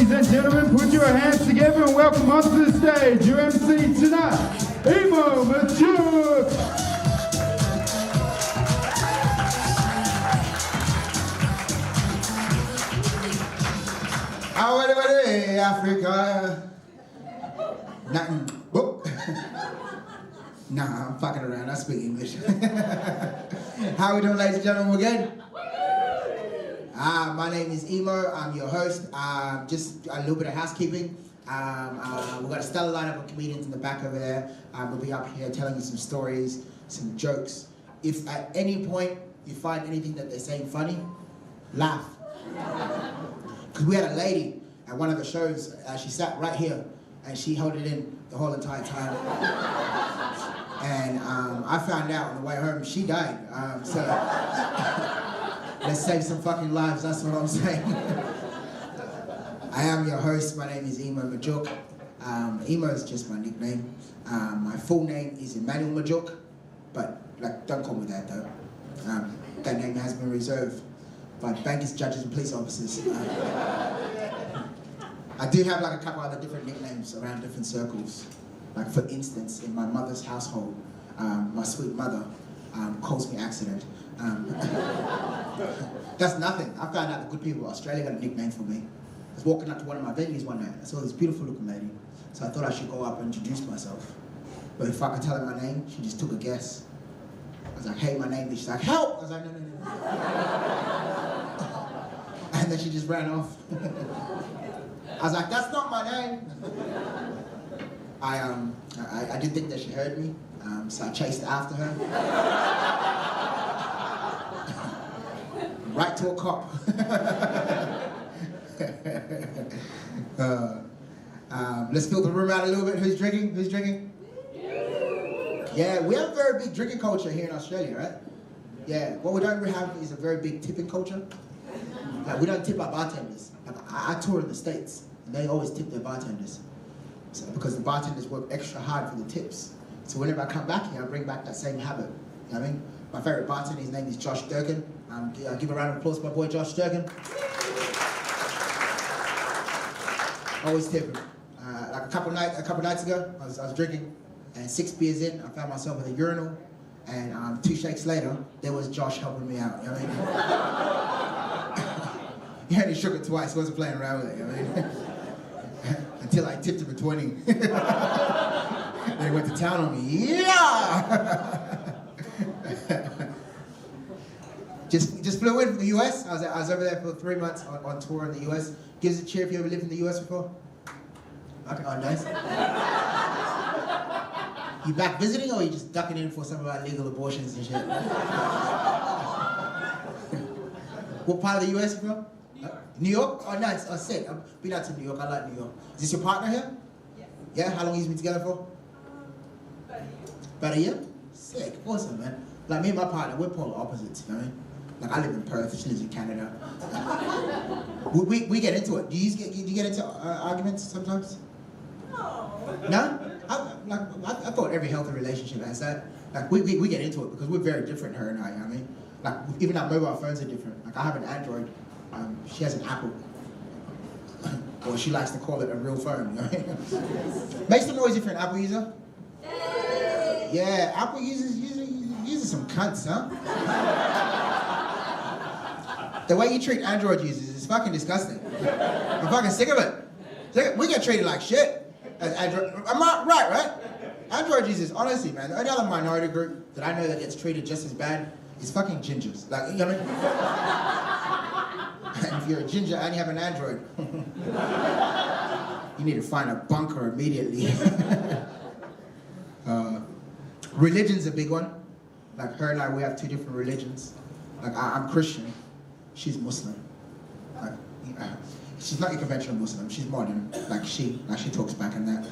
Ladies and gentlemen, put your hands together and welcome onto the stage your MC tonight, Emo Majuk. Away, Africa. Nothing. Whoop. Nah, I'm fucking around. I speak English. How we doing, ladies and gentlemen, again? My name is Emo. I'm your host. Just a little bit of housekeeping. We've got a stellar lineup of comedians in the back over there. We'll be up here telling you some stories, some jokes. If at any point you find anything that they're saying funny, laugh. Because we had a lady at one of the shows, she sat right here and she held it in the whole entire time. And I found out on the way home she died. So let's save some fucking lives, that's what I'm saying. I am your host, my name is Emo Majuk. Emo is just my nickname. My full name is Emmanuel Majuk, but like, don't call me that though. That name has been reserved by bankers, judges, and police officers. I do have like a couple other different nicknames around different circles. Like for instance, in my mother's household, my sweet mother calls me Accident. That's nothing. I found out the good people of Australia got a nickname for me. I was walking up to one of my venues one night. I saw this beautiful looking lady. So I thought I should go up and introduce myself. But if I could tell her my name, she just took a guess. I was like, hey, my name is. She's like, help! I was like, no. And then she just ran off. I was like, that's not my name. I did think that she heard me, so I chased after her. Right to a cop. Let's fill the room out a little bit. Who's drinking? Who's drinking? Yeah, we have a very big drinking culture here in Australia, right? Yeah, what we don't have is a very big tipping culture. Like, we don't tip our bartenders. Like, I tour in the States, and they always tip their bartenders. So, because the bartenders work extra hard for the tips. So whenever I come back here, I bring back that same habit. You know what I mean? My favorite bartender, his name is Josh Durkin. Give a round of applause to my boy Josh Durkin. Always tip him. Like a couple nights ago, I was drinking, and 6 beers in, I found myself at a urinal, and 2 shakes later, there was Josh helping me out. You know what I mean? He only shook it twice, wasn't playing around with it. You know what I mean? Until I tipped him a 20. Then he went to town on me. Yeah! Just flew in from the US. I was over there for 3 months on tour in the US. Give us a cheer if you ever lived in the US before. Okay, oh, nice. You back visiting, or you just ducking in for some of our legal abortions and shit? What part of the US you from? New York? Oh, nice. Oh, sick. I've been out to New York. I like New York. Is this your partner here? Yes. Yeah? How long have you been together for? About a year. Sick. Awesome, man. Like, me and my partner, we're polar opposites, you know what I mean? Like, I live in Perth. She lives in Canada. We get into it. Do you get into arguments sometimes? No. No? I thought every healthy relationship has that. Like, we get into it because we're very different, her and I, you know what I mean? Like, even our mobile phones are different. Like, I have an Android. She has an Apple. Or she likes to call it a real phone, you know? Make some noise if you're an Apple user. Hey. Yeah, Apple users some cunts, huh? The way you treat Android users is fucking disgusting. I'm fucking sick of it. We get treated like shit as Android. I'm not right? Android users, honestly, man, the only other minority group that I know that gets treated just as bad is fucking gingers. Like, you know what I mean? And if you're a ginger and you have an Android, you need to find a bunker immediately. Religion's a big one. Like, her and I, we have 2 different religions. Like, I'm Christian, she's Muslim. Like, she's not your conventional Muslim, she's modern. Like, she talks back in that.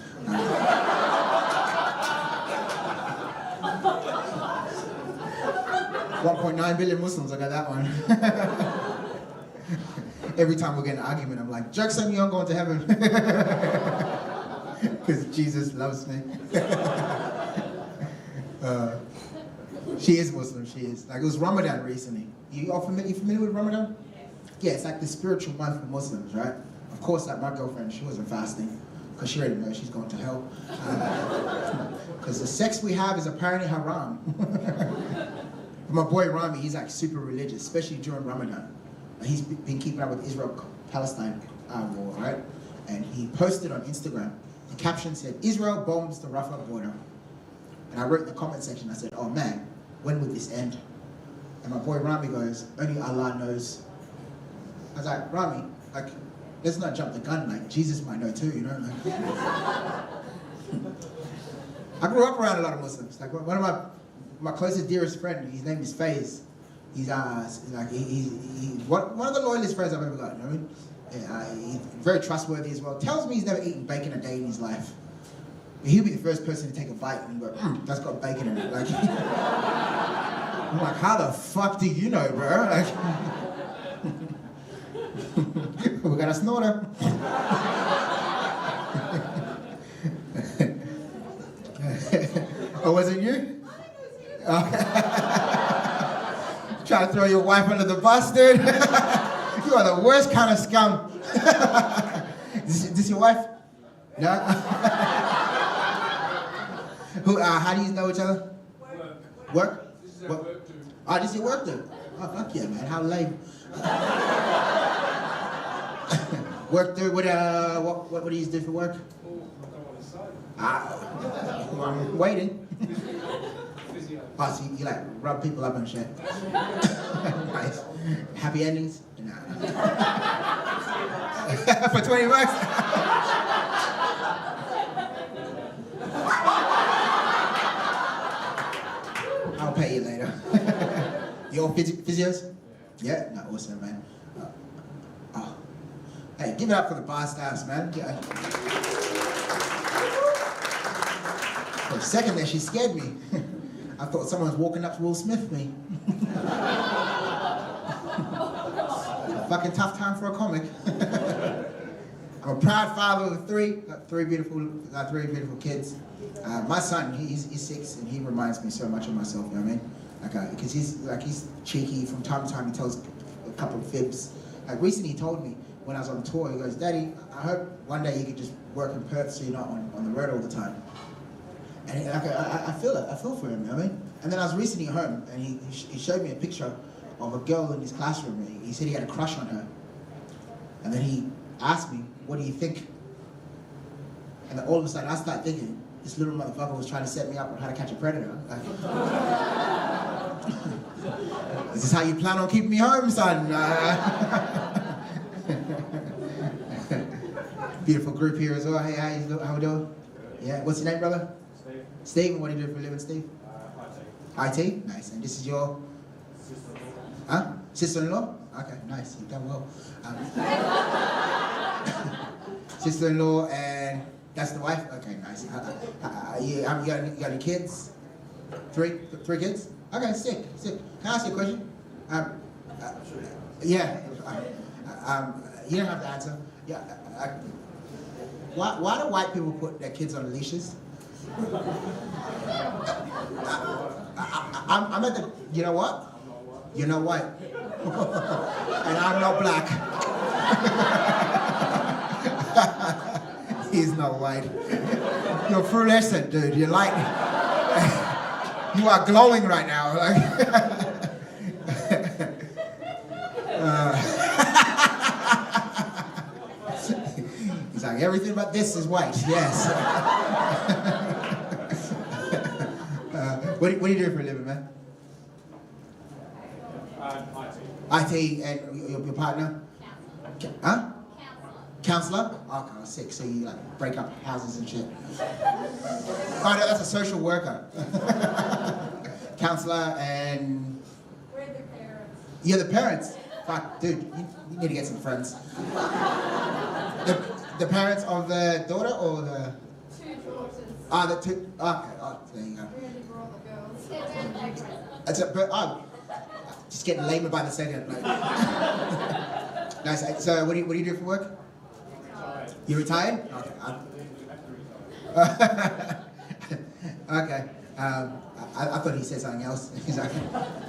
1.9 billion Muslims, I got that one. Every time we get in an argument, I'm like, joke's on you, I'm going to heaven. Because Jesus loves me. She is Muslim, she is. Like, it was Ramadan recently. You familiar with Ramadan? Yeah, it's like the spiritual month for Muslims, right? Of course, like my girlfriend, she wasn't fasting, because she already knows she's going to hell. Because the sex we have is apparently haram. My boy Rami, he's like super religious, especially during Ramadan. He's been keeping up with Israel-Palestine war, right? And he posted on Instagram, the caption said, "Israel bombs the Rafah border." And I wrote in the comment section, I said, "Oh man, when would this end?" And my boy Rami goes, "Only Allah knows." I was like, "Rami, like, let's not jump the gun, like, Jesus might know too, you know?" Like, I grew up around a lot of Muslims. Like, one of my closest, dearest friend, his name is Faiz. He's one of the loyalest friends I've ever got, you know what I mean? He's very trustworthy as well. Tells me he's never eaten bacon a day in his life. He'll be the first person to take a bite and go, "That's got bacon in it." Like, I'm like, how the fuck do you know, bro? Like, we got a snorter. Oh, was it you? Trying to throw your wife under the bus, dude? You are the worst kind of scum. This your wife? No? How do you know each other? Work? This is work too. Oh, this is your work dude? Oh, fuck yeah, man. How lame. Work dude, what do you do for work? Oh, I don't want to say. Well, I'm waiting. Physio. Oh, so you like rub people up and shit. Nice. Happy endings? Nah. For 20 bucks? I'll pay you later. You all physios? Yeah? No, awesome, man. Oh. Hey, give it up for the bar staffs, man. Yeah. For a second there, she scared me. I thought someone was walking up to Will Smith me. Fucking tough time for a comic. I'm a proud father of three beautiful kids. My son, he's 6, and he reminds me so much of myself. You know what I mean? Because he's cheeky from time to time. He tells a couple of fibs. Like recently, he told me when I was on tour. He goes, "Daddy, I hope one day you could just work in Perth so you're not on the road all the time." And I feel it. I feel for him. You know what I mean? And then I was recently at home, and he showed me a picture of a girl in his classroom. And he said he had a crush on her. And then he asked me, "What do you think?" And then all of a sudden, I started thinking, this little motherfucker was trying to set me up on how to catch a predator. Like, is this how you plan on keeping me home, son? Beautiful group here as well. Hey, how we doing? Yeah. What's your name, brother? Steve. Steve. What do you do for a living, Steve? IT. IT. Nice. And this is your Sister-in-law. huh? Sister-in-law? Okay. Nice. You've done well. Sister-in-law and. That's the wife? Okay, nice. You got any kids? Three kids? Okay, sick. Can I ask you a question? Yeah. You don't have to answer. Yeah. Why do white people put their kids on leashes? I'm at the. You know what? You're not white. And I'm not black. He's not white. You're fluorescent, dude. You're like, you are glowing right now. Like, he's like, everything but this is white. Yes. What do you do for a living, man? IT. IT and your partner? Huh? Counselor? Okay, I was sick, so you like break up houses and shit. Oh no, that's a social worker. Counselor and... We're the parents. You're the parents? Fuck, dude, you need to get some friends. The parents of the daughter or the... Two daughters. Ah, the two... Okay, oh, there you go. Really for all the girls. That's a, but, just getting lamer by the second. Like. Nice. So what do you do for work? You retired? Okay. Okay. I thought he said something else. I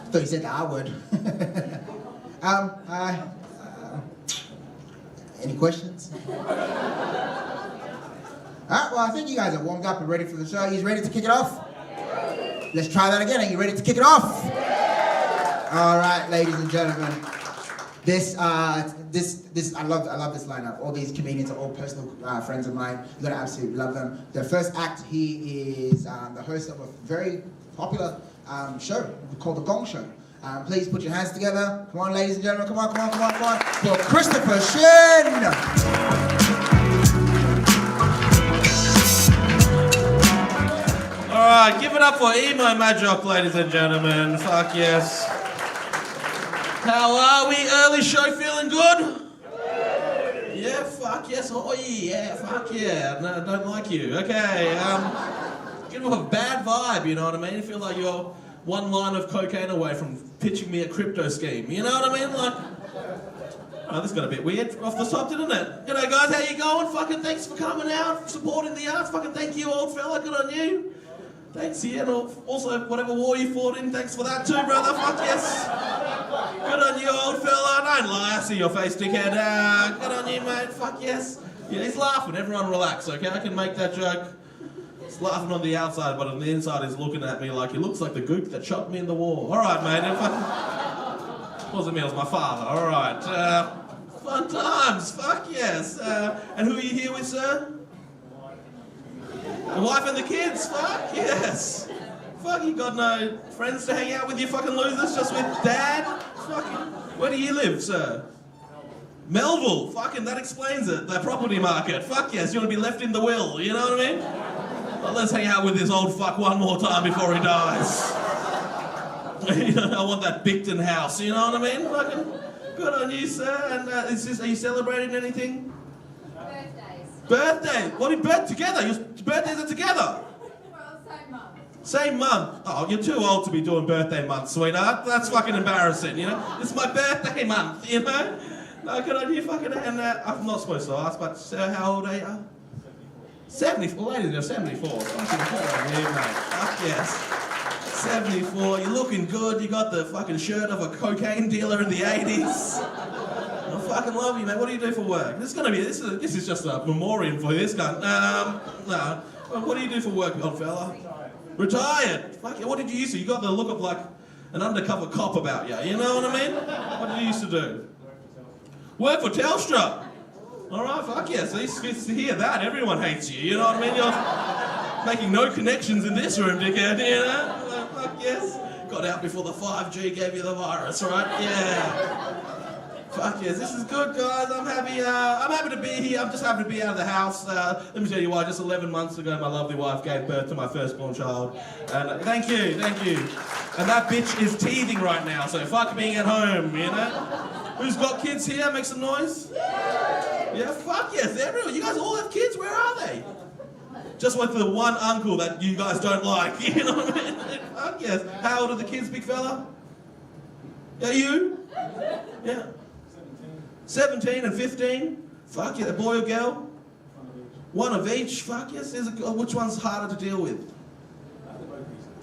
thought he said the R word. Any questions? Alright, well, I think you guys are warmed up and ready for the show. You ready to kick it off? Let's try that again. Are you ready to kick it off? Alright, ladies and gentlemen. I love this lineup. All these comedians are all personal friends of mine. You're gonna absolutely love them. The first act, he is the host of a very popular show called The Gong Show. Please put your hands together. Come on, ladies and gentlemen. Come on. For Christopher Shin. Alright, give it up for Emo Majok, ladies and gentlemen. Fuck yes. How are we? Early show feeling good? Yeah, fuck yes. Oh yeah, fuck yeah. No, I don't like you. Okay, give off a bad vibe, you know what I mean? I feel like you're one line of cocaine away from pitching me a crypto scheme. You know what I mean? Like, oh, this got a bit weird off the top, didn't it? G'day guys, how you going? Fucking thanks for coming out, supporting the arts. Fucking thank you, old fella. Good on you. Thanks, yeah, and also whatever war you fought in, thanks for that too, brother. Fuck yes. Good on you, old fella. Don't lie, I see your face, dickhead. Good on you, mate. Fuck yes. Yeah, he's laughing. Everyone relax, okay? I can make that joke. He's laughing on the outside, but on the inside he's looking at me like he looks like the gook that shot me in the war. All right, mate. Wasn't me, it was my father. All right. Fun times. Fuck yes. And who are you here with, sir? The wife and the kids, fuck yes. Fuck, you got no friends to hang out with, you fucking losers, just with dad? Fucking, where do you live, sir? Melville, fucking, that explains it, the property market. Fuck yes, you want to be left in the will, you know what I mean? Well, let's hang out with this old fuck one more time before he dies. You know, I want that Bicton house, you know what I mean? Fucking, good on you, sir. And are you celebrating anything? Birthday? What are you together? Your birthdays are together? Well, same month. Same month? Oh, you're too old to be doing birthday month, sweetheart. That's fucking embarrassing, you know? It's my birthday month, you know? No, good on you, fucking... And I'm not supposed to ask, but how old are you? 74. Ladies, you're 74. Fucking good on you, mate. Fuck yes. 74. You're looking good. You got the fucking shirt of a cocaine dealer in the 80s. I fucking love you, mate. What do you do for work? This is just a memoriam for this guy. No. What do you do for work, old fella? Retired. Fuck yeah. What did you used to? You got the look of like an undercover cop about you. You know what I mean? What did you used to do? Work for Telstra. All right. Fuck yeah. So to hear that, everyone hates you. You know what I mean? You're making no connections in this room, dickhead. You know? Fuck yes. Got out before the 5G gave you the virus, right? Yeah. Fuck yes, this is good, guys. I'm happy to be here. I'm just happy to be out of the house. Let me tell you why. Just 11 months ago, my lovely wife gave birth to my firstborn child. And thank you. And that bitch is teething right now, so fuck being at home, you know? Who's got kids here? Make some noise. Yeah, fuck yes, everyone. You guys all have kids. Where are they? Just with the one uncle that you guys don't like, you know what I mean? Fuck yes. How old are the kids, big fella? Yeah, you? Yeah. 17 and 15? Fuck yeah, a boy or girl? One of each? Fuck yes, which one's harder to deal with?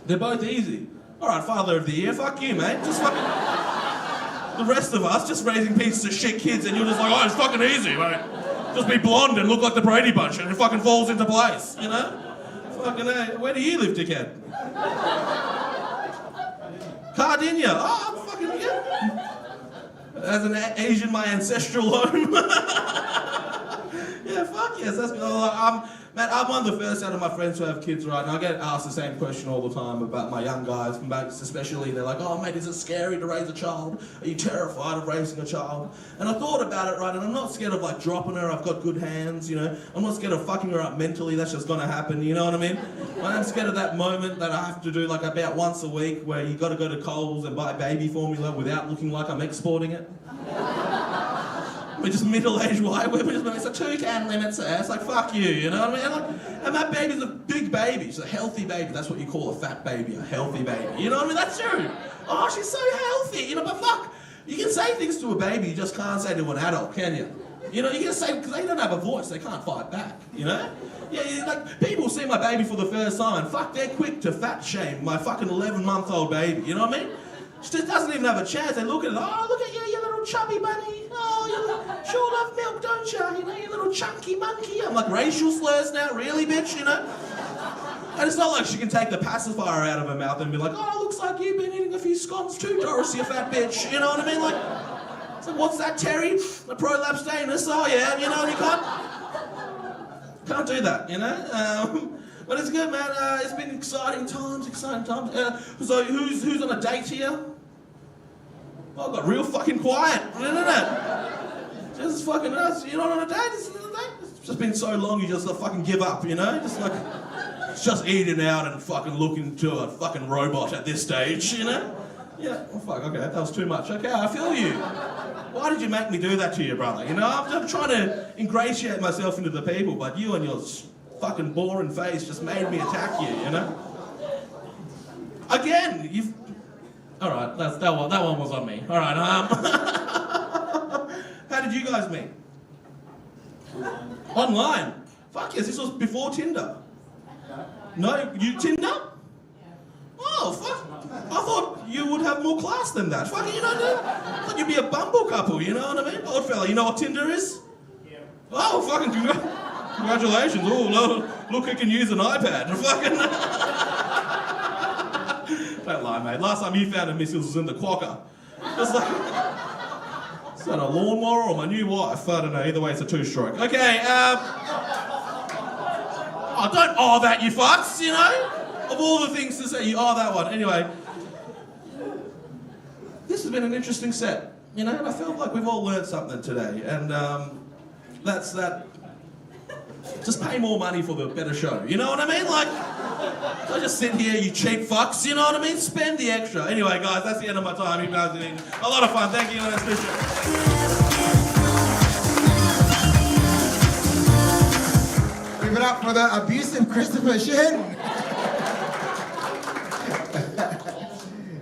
They're both easy. Alright, father of the year, fuck you, mate. Just fucking... The rest of us just raising pieces of shit kids and you're just like, oh, it's fucking easy, mate. Just be blonde and look like the Brady Bunch and it fucking falls into place, you know? Fucking where do you live, dickhead? Cardinia. Oh, I'm fucking, yeah. As an Asian, my ancestral home. Yeah, fuck yes, that's good. Man, I'm one of the first out of my friends who have kids right now. I get asked the same question all the time about my young guys, mates especially. They're like, oh mate, is it scary to raise a child? Are you terrified of raising a child? And I thought about it, right, and I'm not scared of like dropping her. I've got good hands, you know. I'm not scared of fucking her up mentally. That's just gonna happen, you know what I mean? I'm scared of that moment that I have to do like about once a week where you gotta go to Coles and buy baby formula without looking like I'm exporting it. We're just middle-aged white women. It's a 2-can limit, sir. It's like, fuck you, you know what I mean? And that baby's a big baby. She's a healthy baby. That's what you call a fat baby, a healthy baby. You know what I mean? That's true. Oh, she's so healthy. You know, but fuck, you can say things to a baby you just can't say to an adult, can you? You know, you can say, because they don't have a voice, they can't fight back, you know? Yeah, like, people see my baby for the first time and fuck, they're quick to fat shame my fucking 11-month-old baby, you know what I mean? She just doesn't even have a chance. They look at it, oh, look at you, you little chubby bunny. Oh, you sure love milk, don't don't you? You know, you little chunky monkey. I'm like, racial slurs now? Really, bitch, you know? And it's not like she can take the pacifier out of her mouth and be like, oh, looks like you've been eating a few scones too, Doris, you fat bitch. You know what I mean? Like, it's like, what's that, Terry? The prolapse anus? Oh, yeah, you know, you can't do that, you know? But it's good, man. It's been exciting times. So who's on a date here? Oh, I got real fucking quiet, isn't it? Just fucking us. You're not on a date? It's another date? It's just been so long, you just fucking give up, you know? Just like, it's just eating out and fucking looking to a fucking robot at this stage, you know? Yeah, oh fuck, okay, that was too much. Okay, I feel you. Why did you make me do that to you, brother? You know, I'm trying to ingratiate myself into the people, but you and your fucking boring face just made me attack you, you know? Again, you've... Alright, that one was on me. Alright, how did you guys meet? Online? Fuck yes, this was before Tinder. No, you Tinder? Oh, fuck. I thought you would have more class than that. Fuck, you don't know? I thought you'd be a bumble couple, you know what I mean? Old fella, you know what Tinder is? Yeah. Oh, fucking congratulations. Oh, look who can use an iPad. Fucking... Don't lie, mate. Last time you found a missiles was in the quokka. It's like... Is that a lawnmower or my new wife? I don't know. Either way, it's a two-stroke. Okay, Oh, don't that, you fucks, you know? Of all the things to say, you that one. Anyway, this has been an interesting set, you know, and I feel like we've all learned something today, and that's that. Just pay more money for the better show, you know what I mean? Like, don't just sit here, you cheap fucks, you know what I mean? Spend the extra. Anyway, guys, that's the end of my time. You guys are having a lot of fun. Thank you, and Give it up for the abusive Christopher Shin.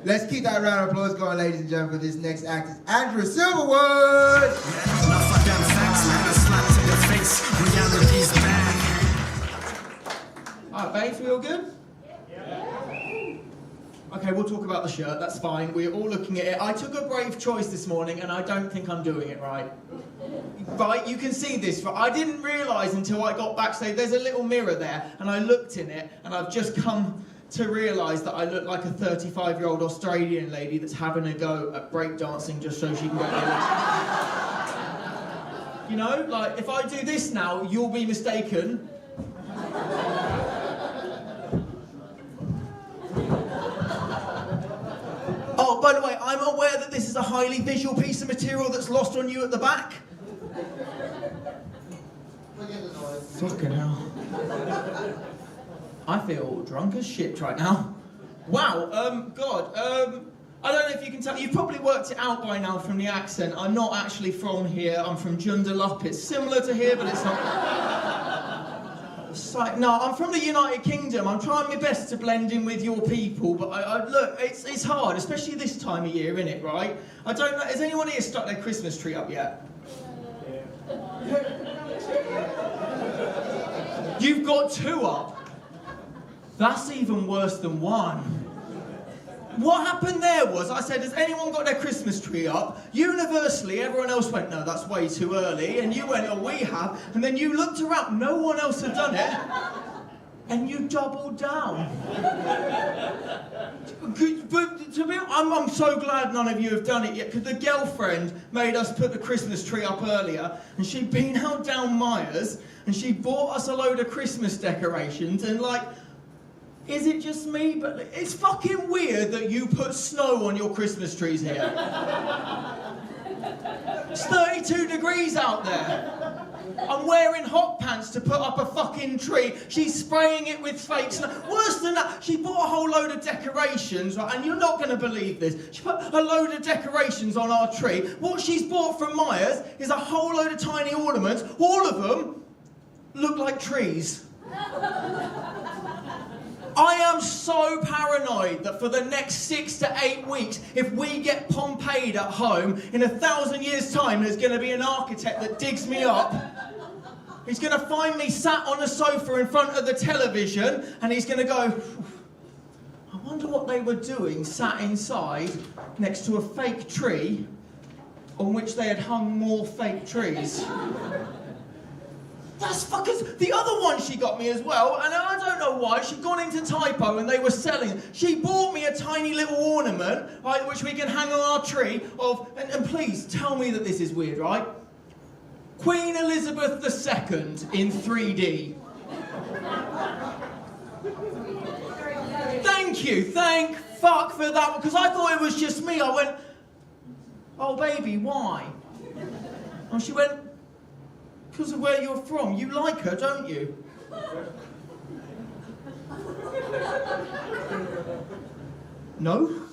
Let's keep that round of applause going, ladies and gentlemen, for this next act. It's Andrew Silverwood. Alright, babes, we all good? Okay, we'll talk about the shirt, that's fine. We're all looking at it. I took a brave choice this morning and I don't think I'm doing it right. Right, you can see this. I didn't realise until I got backstage, there's a little mirror there and I looked in it and I've just come to realise that I look like a 35-year-old Australian lady that's having a go at breakdancing just so she can get it. You know, like, if I do this now, you'll be mistaken. Oh, by the way, I'm aware that this is a highly visual piece of material that's lost on you at the back. Fucking hell. I feel drunk as shit right now. Wow, God, I don't know if you can tell, you've probably worked it out by now from the accent. I'm not actually from here, I'm from Joondalup. It's similar to here, but it's not. It's like, no, I'm from the United Kingdom. I'm trying my best to blend in with your people, but look, it's hard, especially this time of year, innit, right? I don't know, has anyone here stuck their Christmas tree up yet? You've got 2 up. That's even worse than 1. What happened there was, I said, has anyone got their Christmas tree up? Universally, everyone else went, no, that's way too early. And you went, oh, we have. And then you looked around, no one else had done it. And you doubled down. But to be honest, I'm so glad none of you have done it yet, because the girlfriend made us put the Christmas tree up earlier, and she'd been out down Myers, and she bought us a load of Christmas decorations, and like, is it just me? But it's fucking weird that you put snow on your Christmas trees here. It's 32 degrees out there. I'm wearing hot pants to put up a fucking tree. She's spraying it with fake snow. Worse than that, she bought a whole load of decorations, right? And you're not going to believe this. She put a load of decorations on our tree. What she's bought from Myers is a whole load of tiny ornaments. All of them look like trees. I am so paranoid that for the next 6 to 8 weeks, if we get Pompey'd at home, in 1,000 years' time, there's going to be an architect that digs me up. He's going to find me sat on a sofa in front of the television, and he's going to go, I wonder what they were doing sat inside next to a fake tree on which they had hung more fake trees. That's fuckers. The other one she got me as well, and I don't know why, she'd gone into Tabo and they were selling it. She bought me a tiny little ornament, right, which we can hang on our tree of, and please tell me that this is weird, right? Queen Elizabeth II in 3D. Thank you, thank fuck for that, because I thought it was just me. I went, oh baby, why? And she went, because of where you're from. You like her, don't you? No?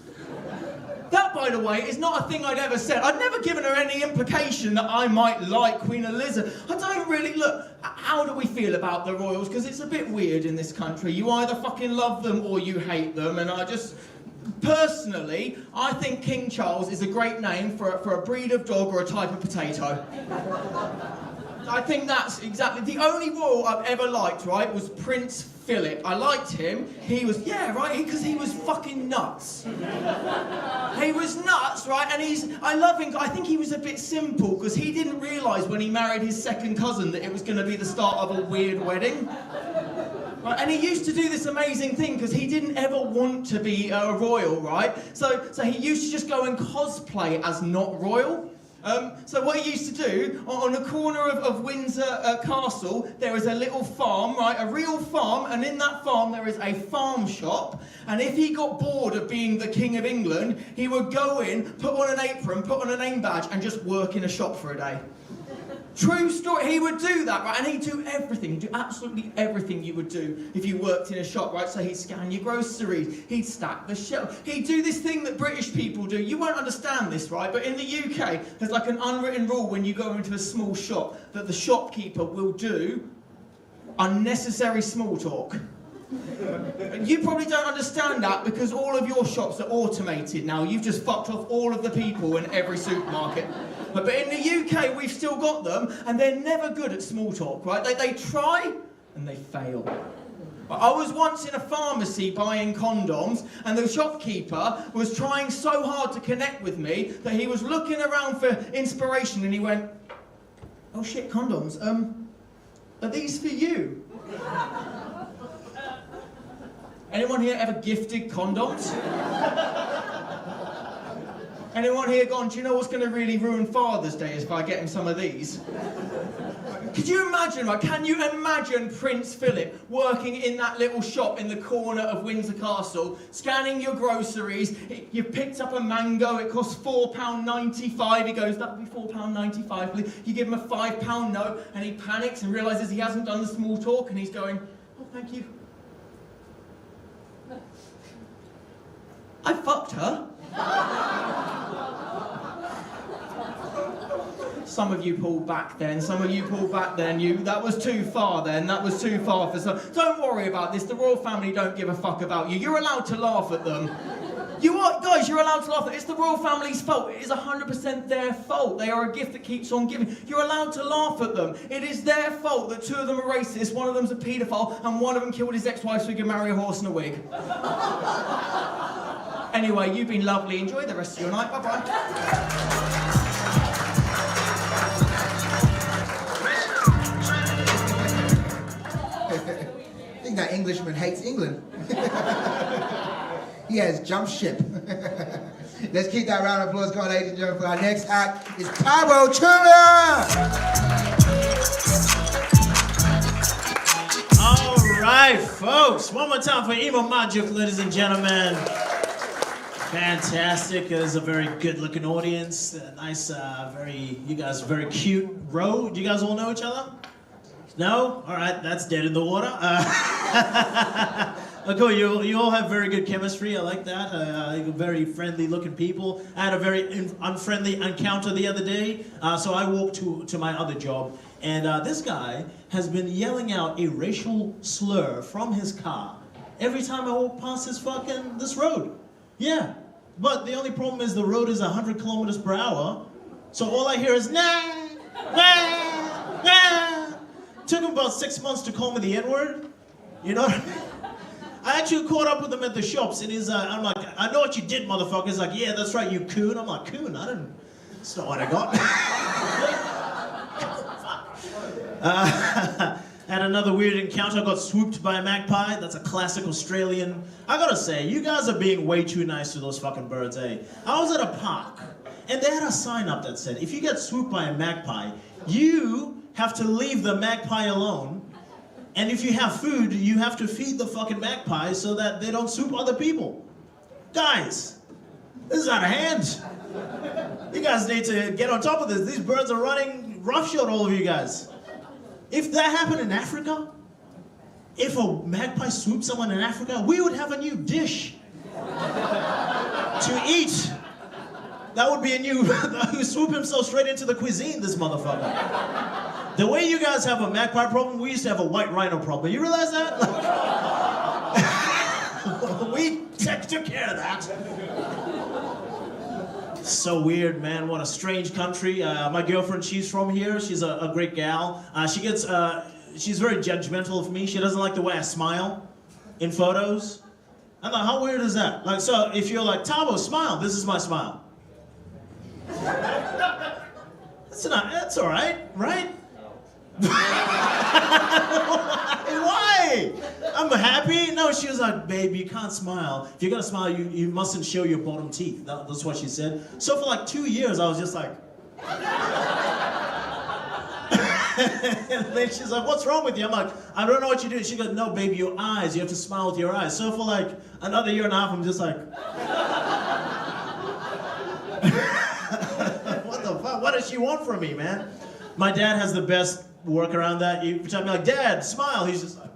That, by the way, is not a thing I'd ever said. I'd never given her any implication that I might like Queen Elizabeth. I don't really, look, how do we feel about the royals? Because it's a bit weird in this country. You either fucking love them or you hate them, and I just... Personally, I think King Charles is a great name for a breed of dog or a type of potato. I think that's exactly... The only royal I've ever liked, right, was Prince Philip. I liked him. He was... Yeah, right? Because he was fucking nuts. He was nuts, right? And I love him. I think he was a bit simple because he didn't realise when he married his second cousin that it was going to be the start of a weird wedding. Right? And he used to do this amazing thing because he didn't ever want to be a royal, right? So he used to just go and cosplay as not royal. So what he used to do, on the corner of Windsor Castle, there is a little farm, right, a real farm, and in that farm there is a farm shop, and if he got bored of being the King of England, he would go in, put on an apron, put on a name badge, and just work in a shop for a day. True story, he would do that, right, and he'd do everything, he'd do absolutely everything you would do if you worked in a shop, right, so he'd scan your groceries, he'd stack the shelf, he'd do this thing that British people do. You won't understand this, right, but in the UK, there's like an unwritten rule when you go into a small shop that the shopkeeper will do unnecessary small talk. You probably don't understand that because all of your shops are automated now. You've just fucked off all of the people in every supermarket. But in the UK, we've still got them, and they're never good at small talk, right? They try, and they fail. I was once in a pharmacy buying condoms, and the shopkeeper was trying so hard to connect with me that he was looking around for inspiration, and he went, oh shit, condoms, are these for you? Anyone here ever gifted condoms? Anyone here gone, do you know what's going to really ruin Father's Day is if I get him some of these? Could you imagine, right? Can you imagine Prince Philip working in that little shop in the corner of Windsor Castle, scanning your groceries? You've picked up a mango, it costs £4.95. He goes, that would be £4.95, please. You give him a £5 note, and he panics and realises he hasn't done the small talk, and he's going, oh, thank you. I fucked her. Some of you pulled back then, some of you pulled back then, that was too far then, that was too far for some. Don't worry about this, the royal family don't give a fuck about you. You're allowed to laugh at them. You are, guys, you're allowed to laugh at it. It's the royal family's fault. It is 100% their fault. They are a gift that keeps on giving. You're allowed to laugh at them. It is their fault that two of them are racist, one of them's a paedophile, and one of them killed his ex-wife so he could marry a horse in a wig. Anyway, you've been lovely. Enjoy the rest of your night. Bye-bye. I think that Englishman hates England. He has jumped ship. Let's keep that round of applause going, ladies and gentlemen, for our next act is Tabo All right, folks. One more time for Emo Magic, ladies and gentlemen. Fantastic. There's a very good-looking audience. Nice, you guys are very cute row. Do you guys all know each other? No? All right, that's dead in the water. Cool, you all have very good chemistry. I like that. Very friendly-looking people. I had a very unfriendly encounter the other day. So I walked to my other job, and this guy has been yelling out a racial slur from his car every time I walk past this road. Yeah, but the only problem is the road is 100 kilometers per hour, so all I hear is nah, nah, nah. Took him about 6 months to call me the N-word. You know what I mean? I actually caught up with him at the shops, and I'm like, I know what you did, motherfucker. He's like, yeah, that's right, you coon. I'm like, coon? I didn't. That's not what I got. Had another weird encounter. I got swooped by a magpie. That's a classic Australian. I gotta say, you guys are being way too nice to those fucking birds, eh? I was at a park, and they had a sign up that said, if you get swooped by a magpie, you have to leave the magpie alone. And if you have food, you have to feed the fucking magpie so that they don't swoop other people. Guys, this is out of hand. You guys need to get on top of this. These birds are running roughshod all of you guys. If that happened in Africa, if a magpie swooped someone in Africa, we would have a new dish to eat. That would be a new, he would swoop himself straight into the cuisine, this motherfucker. The way you guys have a magpie problem, we used to have a white rhino problem. You realize that? We took care of that. So weird, man. What a strange country. My girlfriend, she's from here. She's a great gal. She's very judgmental of me. She doesn't like the way I smile in photos. I'm like, how weird is that? Like, so if you're like, Tabo, smile. This is my smile. That's all right, right? Why? I'm happy. No, she was like, babe, you can't smile. If you're gonna smile, you mustn't show your bottom teeth. That's what she said. So for like 2 years, I was just like. And then she's like, what's wrong with you? I'm like, I don't know what you do. She goes, no, baby, your eyes. You have to smile with your eyes. So for like another year and a half, I'm just like. What the fuck? What does she want from me, man? My dad has the best work around that. You tell me like, Dad, smile. He's just like.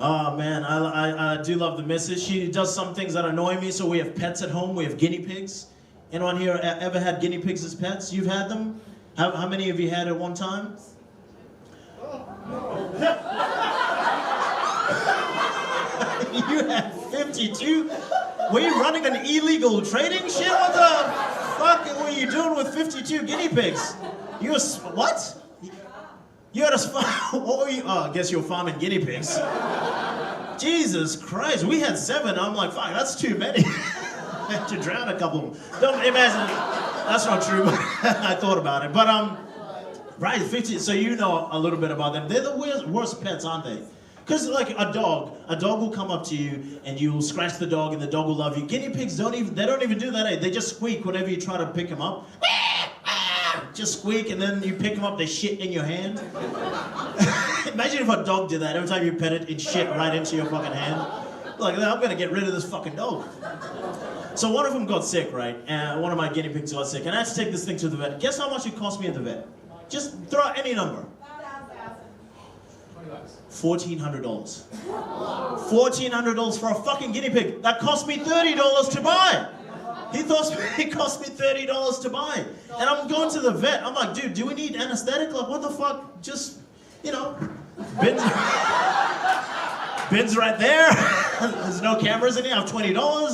Oh man, I do love the missus. She does some things that annoy me. So we have pets at home. We have guinea pigs. Anyone here ever had guinea pigs as pets? You've had them? How many of you had at one time? You had 52? Were you running an illegal trading shit? What the fuck were you doing with 52 guinea pigs? You was, what? You had a what were you? Oh, I guess you were farming guinea pigs. Jesus Christ, we had 7. I'm like, fuck, that's too many. I had to drown a couple of them. Don't imagine, that's not true, but I thought about it. But, right, 50, so you know a little bit about them. They're the worst pets, aren't they? Because like a dog will come up to you and you'll scratch the dog and the dog will love you. Guinea pigs don't even do that. Eh? They just squeak whenever you try to pick them up. Just squeak and then you pick them up, they shit in your hand. Imagine if a dog did that. Every time you pet it, it shit right into your fucking hand. Like, I'm gonna get rid of this fucking dog. So one of them got sick, right? And one of my guinea pigs got sick and I had to take this thing to the vet. Guess how much it cost me at the vet? Just throw out any number. $1,400. $1,400 for a fucking guinea pig. That cost me $30 to buy. He thought it cost me $30 to buy. And I'm going to the vet. I'm like, dude, do we need anesthetic? Like, what the fuck? Just, you know, bin's right there. There's no cameras in here. I have $20. You know,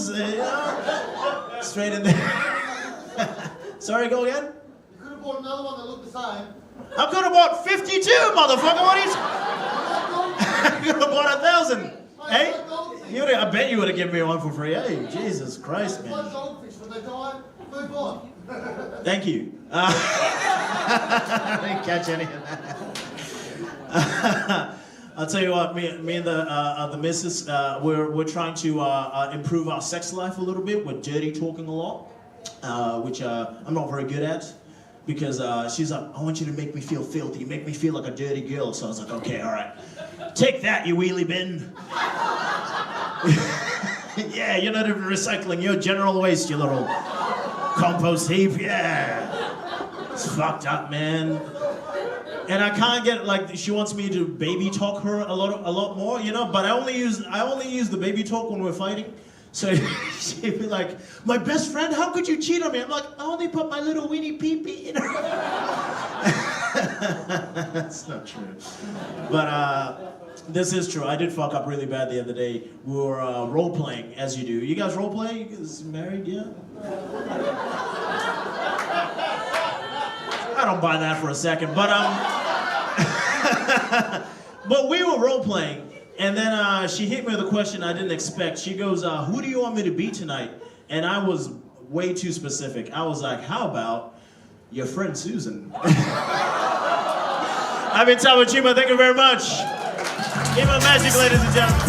straight in there. Sorry, go again? You could have bought another one that looked the same. I could have bought 52, motherfucker. What are you? I could have bought 1,000. Hey? I bet you would have given me one for free. Hey, Jesus Christ, man. Goldfish when they die, move on. Thank you. I didn't catch any of that. I'll tell you what, me and the missus, we're trying to improve our sex life a little bit. We're dirty talking a lot, which I'm not very good at. Because she's like, I want you to make me feel filthy, make me feel like a dirty girl. So I was like, okay, all right. Take that, you wheelie bin. Yeah, you're not even recycling, you're general waste, you little compost heap, yeah. It's fucked up, man. And I can't get, like, she wants me to baby talk her a lot more, you know, but I only use the baby talk when we're fighting. So she'd be like, my best friend, how could you cheat on me? I'm like, I only put my little weenie pee-pee in her. That's not true. But this is true. I did fuck up really bad the other day. We were role-playing, as you do. You guys role-play? You guys married, yeah? I don't buy that for a second, but but we were role-playing. And then she hit me with a question I didn't expect. She goes, who do you want me to be tonight? And I was way too specific. I was like, how about your friend Susan? I've been Tabo Chima, thank you very much. Give a magic, ladies and gentlemen.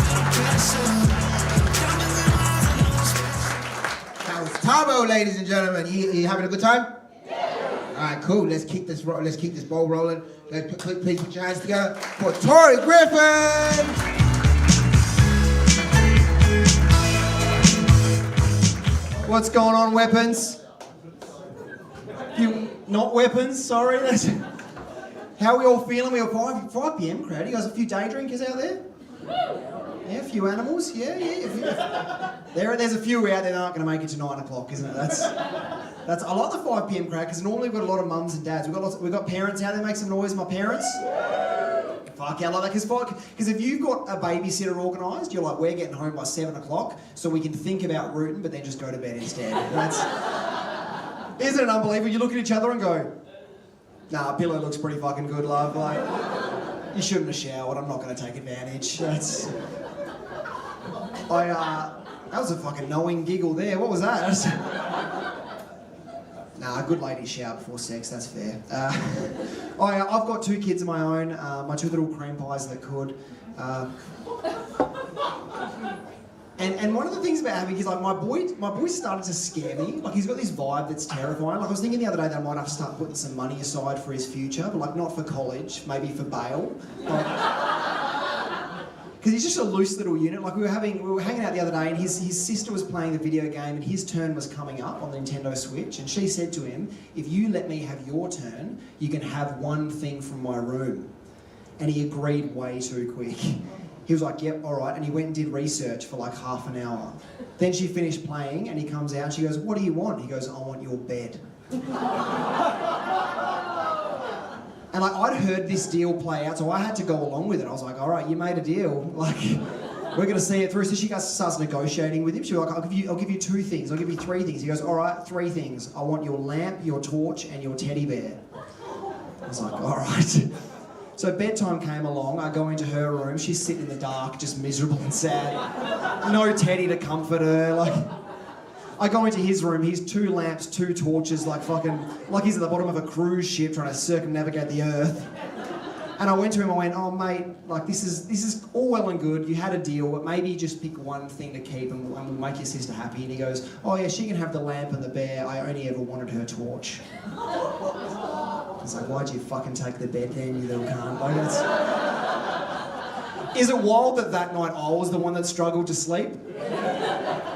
That was Tabo, ladies and gentlemen. You having a good time? All right, cool. Let's keep this ball rolling. Please put your hands together for Tori Griffin. What's going on, weapons? You not weapons? Sorry. How are we all feeling? We are 5 p.m. crowd. You guys, a few day drinkers out there? Yeah, a few animals. Yeah. There's a few out there that aren't going to make it to 9 o'clock, isn't it? That's. I like the 5 p.m. crowd because normally we've got a lot of mums and dads. We've got parents out there. Make some noise, my parents. Fuck yeah, I like that because if you've got a babysitter organised, you're like, we're getting home by 7 o'clock, so we can think about rooting, but then just go to bed instead. Isn't it unbelievable? You look at each other and go, nah, pillow looks pretty fucking good, love. Like, you shouldn't have showered. I'm not going to take advantage. That was a fucking knowing giggle there. What was that? Nah, a good lady shower before sex, that's fair. I've got 2 kids of my own, my 2 little cream pies that could. And one of the things about having kids, like my boy started to scare me. Like he's got this vibe that's terrifying. Like I was thinking the other day that I might have to start putting some money aside for his future, but like not for college, maybe for bail. Because he's just a loose little unit. Like we were hanging out the other day, and his sister was playing the video game, and his turn was coming up on the Nintendo Switch, and she said to him, "If you let me have your turn, you can have one thing from my room." And he agreed way too quick. He was like, "Yep, all right," and he went and did research for like half an hour. Then she finished playing, and he comes out, and she goes, "What do you want?" He goes, "I want your bed." And like I'd heard this deal play out, so I had to go along with it. I was like, all right, you made a deal. Like, we're gonna see it through. So she starts negotiating with him. She was like, I'll give you 2 things. I'll give you 3 things. He goes, all right, 3 things. I want your lamp, your torch, and your teddy bear. I was like, all right. So bedtime came along. I go into her room. She's sitting in the dark, just miserable and sad. No teddy to comfort her. Like, I go into his room, he's 2 lamps, 2 torches, like he's at the bottom of a cruise ship trying to circumnavigate the earth. And I went to him, I went, oh mate, like this is all well and good, you had a deal, but maybe just pick one thing to keep and we'll make your sister happy. And he goes, oh yeah, she can have the lamp and the bear, I only ever wanted her torch. I was like, why'd you fucking take the bed then, you little cunt? Like, is it wild that night I was the one that struggled to sleep?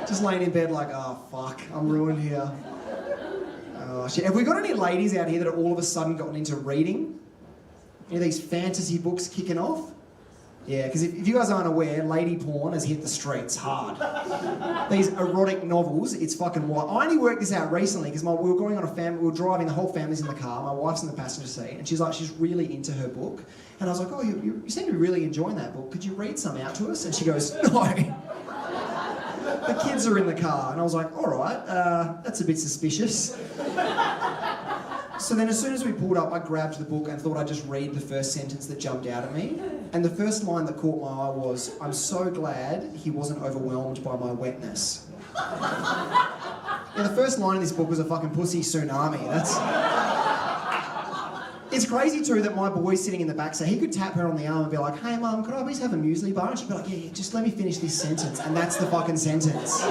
Just laying in bed like, oh fuck, I'm ruined here. Oh shit. Have we got any ladies out here that have all of a sudden gotten into reading? Any of these fantasy books kicking off? Yeah, because if you guys aren't aware, lady porn has hit the streets hard. These erotic novels, it's fucking wild. I only worked this out recently because we were going on we were driving, the whole family's in the car, my wife's in the passenger seat, and she's really into her book. And I was like, oh, you seem to be really enjoying that book. Could you read some out to us? And she goes, no. The kids are in the car. And I was like, all right, that's a bit suspicious. So then as soon as we pulled up, I grabbed the book and thought I'd just read the first sentence that jumped out at me. And the first line that caught my eye was, I'm so glad he wasn't overwhelmed by my wetness. Yeah, the first line in this book was a fucking pussy tsunami. It's crazy too that my boy's sitting in the back, so he could tap her on the arm and be like, hey mum, could I please have a muesli bar? And she'd be like, yeah, just let me finish this sentence. And that's the fucking sentence.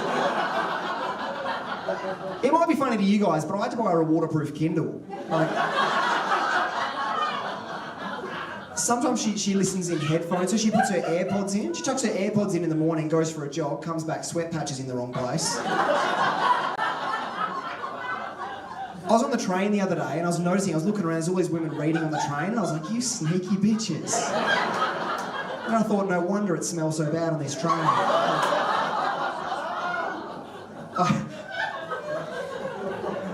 It might be funny to you guys, but I had to buy her a waterproof Kindle. Like, sometimes she listens in headphones, so she puts her AirPods in. She chucks her AirPods in the morning, goes for a jog, comes back, sweat patches in the wrong place. I was on the train the other day and I was looking around, there's all these women reading on the train, and I was like, you sneaky bitches. And I thought, no wonder it smells so bad on this train.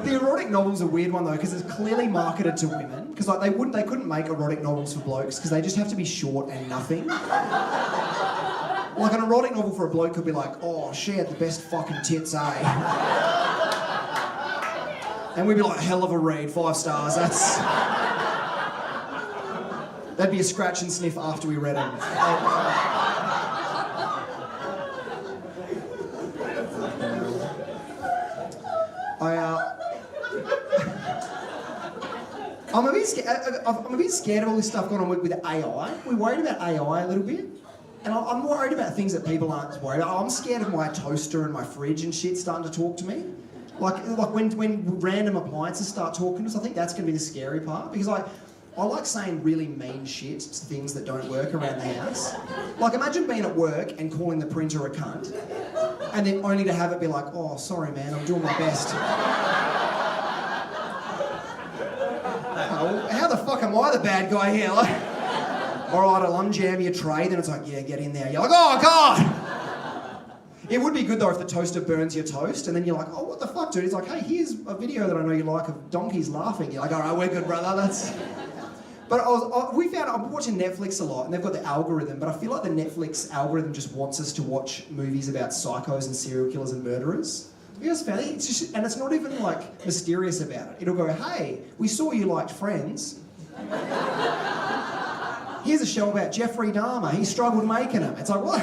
The erotic novel's a weird one though, because it's clearly marketed to women. Because like they couldn't make erotic novels for blokes because they just have to be short and nothing. Like an erotic novel for a bloke could be like, oh, she had the best fucking tits, eh? And we'd be like, hell of a read, 5 stars. That'd be a scratch and sniff after we read them. I'm a bit scared of all this stuff going on with AI. We're worried about AI a little bit. And I'm worried about things that people aren't worried about. I'm scared of my toaster and my fridge and shit starting to talk to me. Like when random appliances start talking to us, I think that's going to be the scary part. Because I like saying really mean shit to things that don't work around the house. Like imagine being at work and calling the printer a cunt, and then only to have it be like, oh, sorry man, I'm doing my best. How the fuck am I the bad guy here? Like, all right, I'll unjam your tray, then it's like, yeah, get in there. You're like, oh God! It would be good though if the toaster burns your toast, and then you're like, oh, what the fuck, dude? It's like, hey, here's a video that I know you like of donkeys laughing. You're like, all right, we're good, brother. That's. But I'm watching Netflix a lot, and they've got the algorithm, but I feel like the Netflix algorithm just wants us to watch movies about psychos and serial killers and murderers. You guys found it? It's just, and it's not even like mysterious about it. It'll go, hey, we saw you liked Friends. Here's a show about Jeffrey Dahmer. He struggled making them. It's like, what?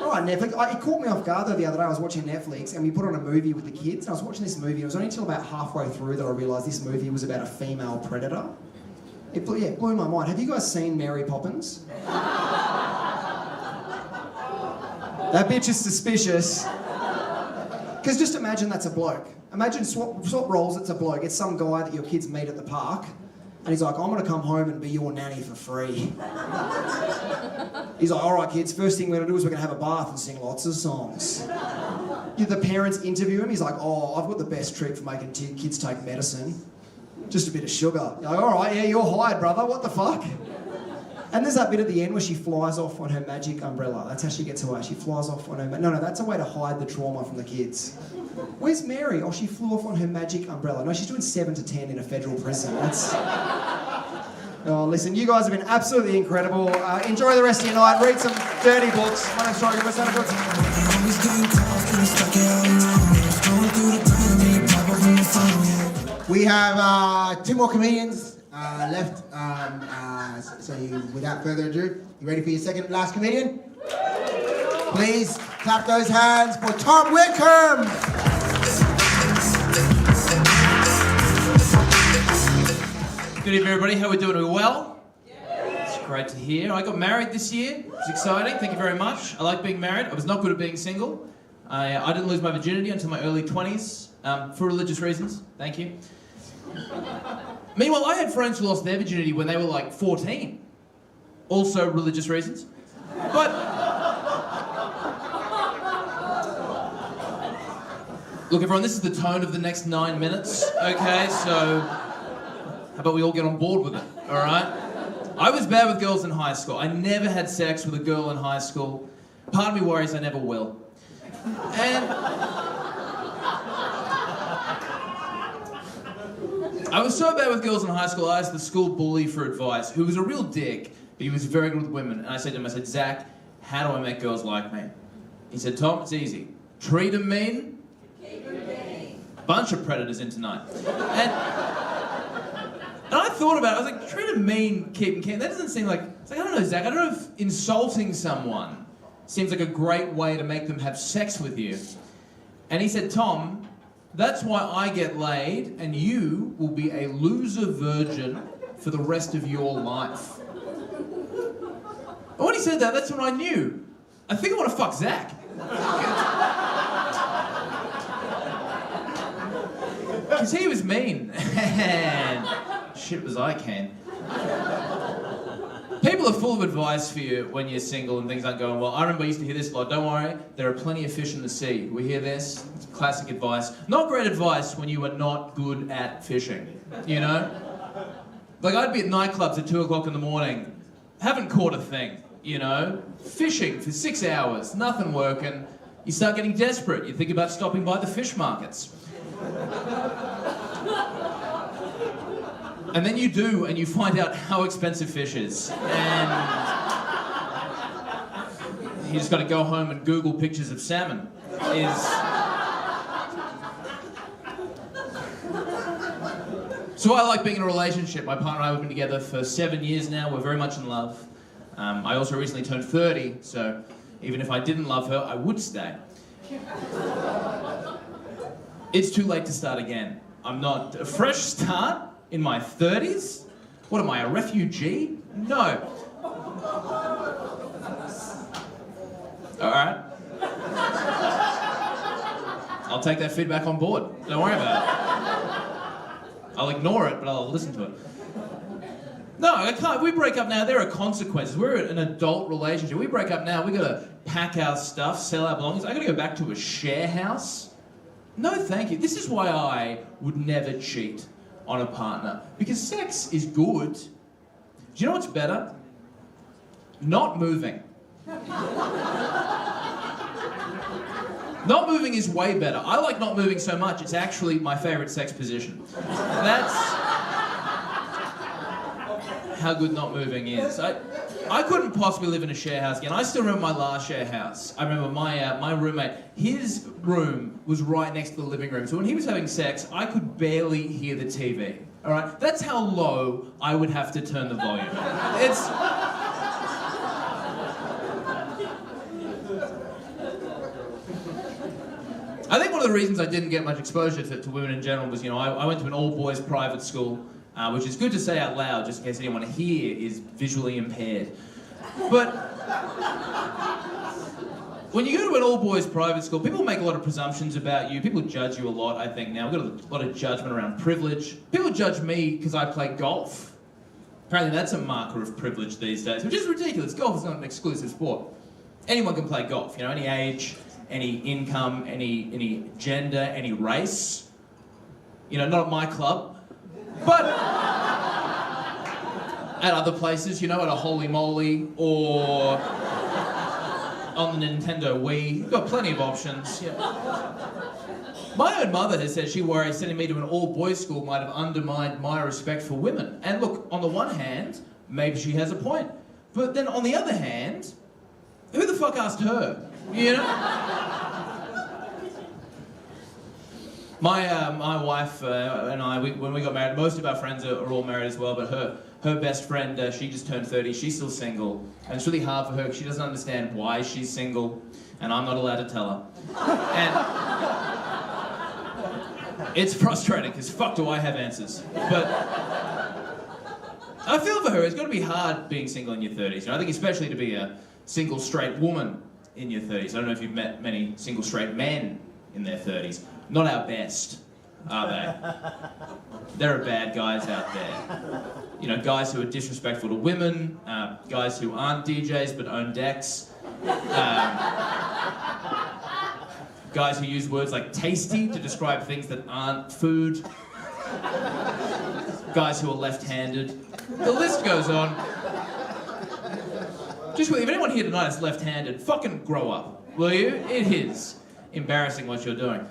All right, Netflix. It caught me off guard though the other day. I was watching Netflix and we put on a movie with the kids. And I was watching this movie. It was only until about halfway through that I realised this movie was about a female predator. It blew my mind. Have you guys seen Mary Poppins? That bitch is suspicious. Because just imagine that's a bloke. Imagine swap roles, it's a bloke. It's some guy that your kids meet at the park. And he's like, I'm going to come home and be your nanny for free. He's like, all right, kids, first thing we're going to do is we're going to have a bath and sing lots of songs. The parents interview him. He's like, oh, I've got the best trick for making kids take medicine. Just a bit of sugar. You're like, all right, yeah, you're hired, brother. What the fuck? And there's that bit at the end where she flies off on her magic umbrella. That's how she gets away. She flies off on her... No, that's a way to hide the trauma from the kids. Where's Mary? Oh, she flew off on her magic umbrella. No, she's doing 7 to 10 in a federal prison. That's... Oh, listen, you guys have been absolutely incredible. Enjoy the rest of your night. Read some dirty books. My name's Troy. Give us a We have 2 more comedians left. Without further ado, you ready for your second last comedian? Please clap those hands for Tom Wickham. Good evening, everybody. How are we doing? Are we well? It's great to hear. I got married this year. It was exciting. Thank you very much. I like being married. I was not good at being single. I didn't lose my virginity until my early 20s for religious reasons. Thank you. Meanwhile, I had friends who lost their virginity when they were like 14. Also religious reasons. But... Look, everyone, this is the tone of the next 9 minutes, okay? So, how about we all get on board with it, all right? I was bad with girls in high school. I never had sex with a girl in high school. Part of me worries I never will. And... I was so bad with girls in high school, I asked the school bully for advice, who was a real dick, but he was very good with women. And I said to him, Zach, how do I make girls like me? He said, Tom, it's easy. Treat them mean. Keep them mean. Bunch of predators in tonight. And I thought about it, I was like, treat them mean, keep them keen. That doesn't seem like, it's like, I don't know, Zach, I don't know if insulting someone seems like a great way to make them have sex with you. And he said, Tom, that's why I get laid, and you will be a loser virgin for the rest of your life. And when he said that, that's when I knew. I think I want to fuck Zach. Because he was mean. And shit was I can. People are full of advice for you when you're single and things aren't going well. I remember I used to hear this a lot. Don't worry, there are plenty of fish in the sea. We hear this. It's classic advice. Not great advice when you are not good at fishing, you know? Like, I'd be at nightclubs at 2 o'clock in the morning, haven't caught a thing, you know? Fishing for 6 hours, nothing working. You start getting desperate. You think about stopping by the fish markets. And then you do, and you find out how expensive fish is. And you just got to go home and Google pictures of salmon. So I like being in a relationship. My partner and I have been together for 7 years now. We're very much in love. I also recently turned 30, so even if I didn't love her, I would stay. It's too late to start again. I'm not... A fresh start? In my 30s? What am I, a refugee? No. Alright. I'll take that feedback on board. Don't worry about it. I'll ignore it, but I'll listen to it. No, I can't. If we break up now, there are consequences. We're in an adult relationship. We break up now, we gotta pack our stuff, sell our belongings. I gotta go back to a share house. No, thank you. This is why I would never cheat on a partner. Because sex is good. Do you know what's better? Not moving. Not moving is way better. I like not moving so much, it's actually my favourite sex position. That's how good not moving is. I couldn't possibly live in a share house again. I still remember my last share house. I remember my roommate, his room was right next to the living room. So when he was having sex, I could barely hear the TV. All right? That's how low I would have to turn the volume. It's... I think one of the reasons I didn't get much exposure to women in general was, I went to an all-boys private school, which is good to say out loud, just in case anyone here is visually impaired. But when you go to an all-boys private school, people make a lot of presumptions about you. People judge you a lot, I think, now. We've got a lot of judgment around privilege. People judge me because I play golf. Apparently that's a marker of privilege these days, which is ridiculous. Golf is not an exclusive sport. Anyone can play golf, any age, any income, any gender, any race. Not at my club. But at other places, at a Holy Moly or on the Nintendo Wii. You've got plenty of options. My own mother has said she worries sending me to an all-boys school might have undermined my respect for women. And look, on the one hand, maybe she has a point. But then on the other hand, who the fuck asked her? My wife and I, when we got married, most of our friends are all married as well, but her best friend, she just turned 30, she's still single. And it's really hard for her because she doesn't understand why she's single, and I'm not allowed to tell her. And it's frustrating, because fuck do I have answers. But I feel for her, it's got to be hard being single in your 30s. I think especially to be a single straight woman in your 30s. I don't know if you've met many single straight men in their 30s. Not our best, are they? There are bad guys out there. Guys who are disrespectful to women, guys who aren't DJs but own decks, guys who use words like tasty to describe things that aren't food, guys who are left-handed. The list goes on. Just if anyone here tonight is left-handed, fucking grow up, will you? It is embarrassing what you're doing.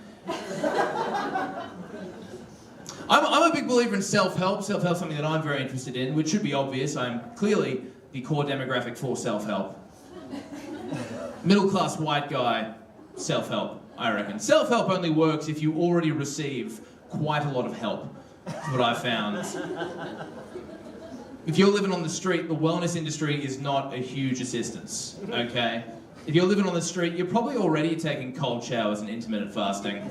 I'm a big believer in self-help. Self-help's something that I'm very interested in, which should be obvious. I'm clearly the core demographic for self-help. Middle-class white guy, self-help, I reckon. Self-help only works if you already receive quite a lot of help. That's what I found. If you're living on the street, the wellness industry is not a huge assistance, okay? If you're living on the street, you're probably already taking cold showers and intermittent fasting.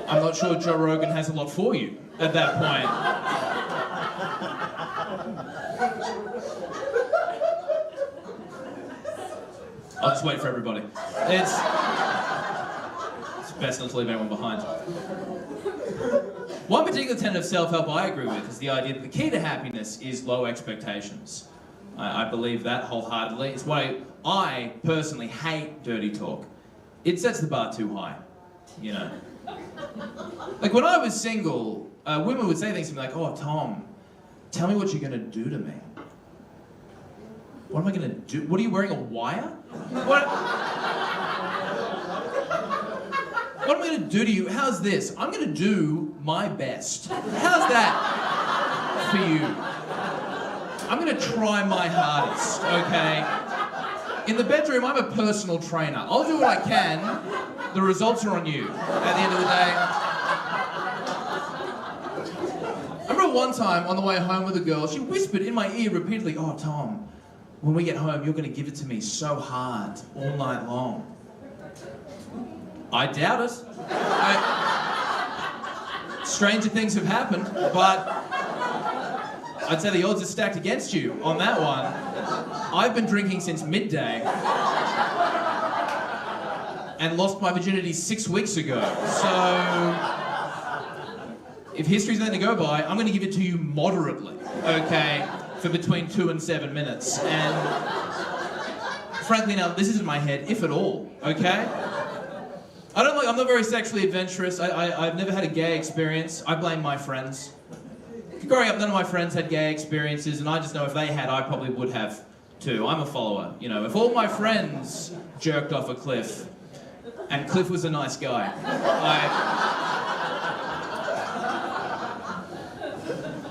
I'm not sure Joe Rogan has a lot for you at that point. I'll just wait for everybody. It's best not to leave anyone behind. One particular tenet of self-help I agree with is the idea that the key to happiness is low expectations. I believe that wholeheartedly. It's why I personally hate dirty talk. It sets the bar too high, Like when I was single, women would say things to me like, "Oh, Tom, tell me what you're gonna do to me." What am I gonna do? What are you wearing, a wire? What am I going to do to you? How's this? I'm going to do my best. How's that for you? I'm going to try my hardest, okay? In the bedroom, I'm a personal trainer. I'll do what I can. The results are on you at the end of the day. I remember one time on the way home with a girl, she whispered in my ear repeatedly, "Oh, Tom, when we get home, you're going to give it to me so hard all night long." I doubt it. Stranger things have happened, but I'd say the odds are stacked against you on that one. I've been drinking since midday and lost my virginity 6 weeks ago. So, if history's anything to go by, I'm going to give it to you moderately, okay, for between 2 and 7 minutes. And frankly, now this is in my head, if at all, okay? I'm not very sexually adventurous. I've never had a gay experience. I blame my friends. Growing up, none of my friends had gay experiences, and I just know if they had, I probably would have too. I'm a follower, you know. If all my friends jerked off a Cliff, and Cliff was a nice guy,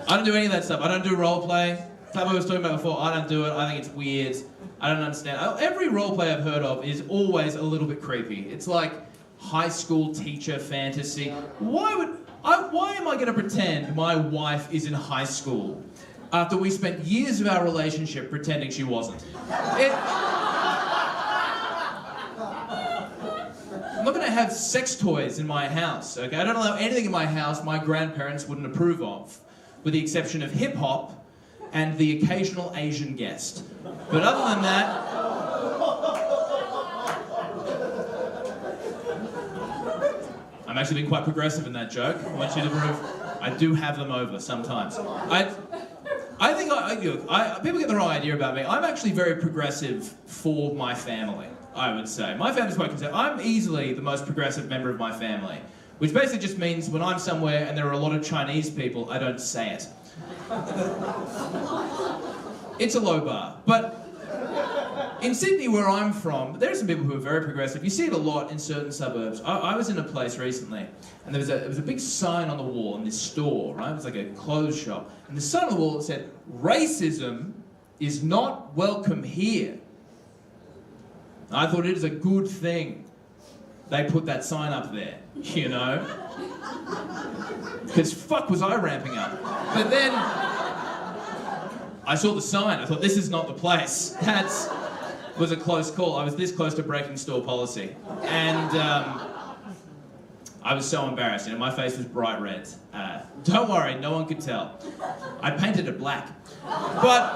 I don't do any of that stuff. I don't do role play. Tabo was talking about before, I don't do it. I think it's weird. I don't understand. Every role play I've heard of is always a little bit creepy. It's like high school teacher fantasy. Why am I going to pretend my wife is in high school after we spent years of our relationship pretending she wasn't? I'm not going to have sex toys in my house, okay? I don't allow anything in my house my grandparents wouldn't approve of, with the exception of hip-hop and the occasional Asian guest. But other than that, I'm actually being quite progressive in that joke. I want you to prove I do have them over sometimes. I think people get the wrong idea about me. I'm actually very progressive for my family, I would say. My family's quite conservative. I'm easily the most progressive member of my family, which basically just means when I'm somewhere and there are a lot of Chinese people, I don't say it. It's a low bar. But in Sydney, where I'm from, there are some people who are very progressive. You see it a lot in certain suburbs. I was in a place recently, and there was a big sign on the wall in this store, right? It was like a clothes shop. And the sign on the wall said, "Racism is not welcome here." I thought it is a good thing they put that sign up there, you know? Because fuck was I ramping up. But then I saw the sign. I thought, this is not the place. That was a close call. I was this close to breaking store policy. And I was so embarrassed. You know, my face was bright red. Don't worry, no one could tell. I painted it black. But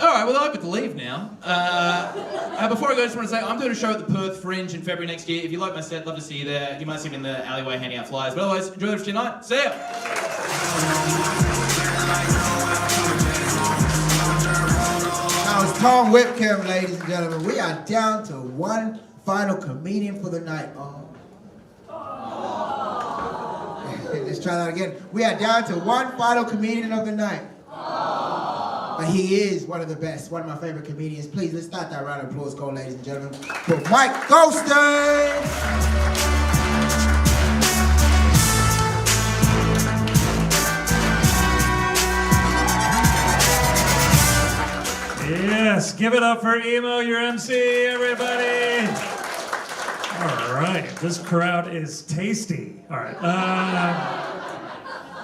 all right, well, I have to leave now. Before I go, I just want to say I'm doing a show at the Perth Fringe in February next year. If you like my set, love to see you there. You might see me in the alleyway handing out flyers. But otherwise, enjoy the rest of your night. See ya! Now it's Tom Wickham, ladies and gentlemen. We are down to one final comedian for the night. Let's try that again. We are down to one final comedian of the night. But he is one of the best, one of my favorite comedians. Please, let's start that round of applause, go, ladies and gentlemen, for Mike Goldstein! Yes, give it up for Emo, your MC, everybody. All right, this crowd is tasty. All right,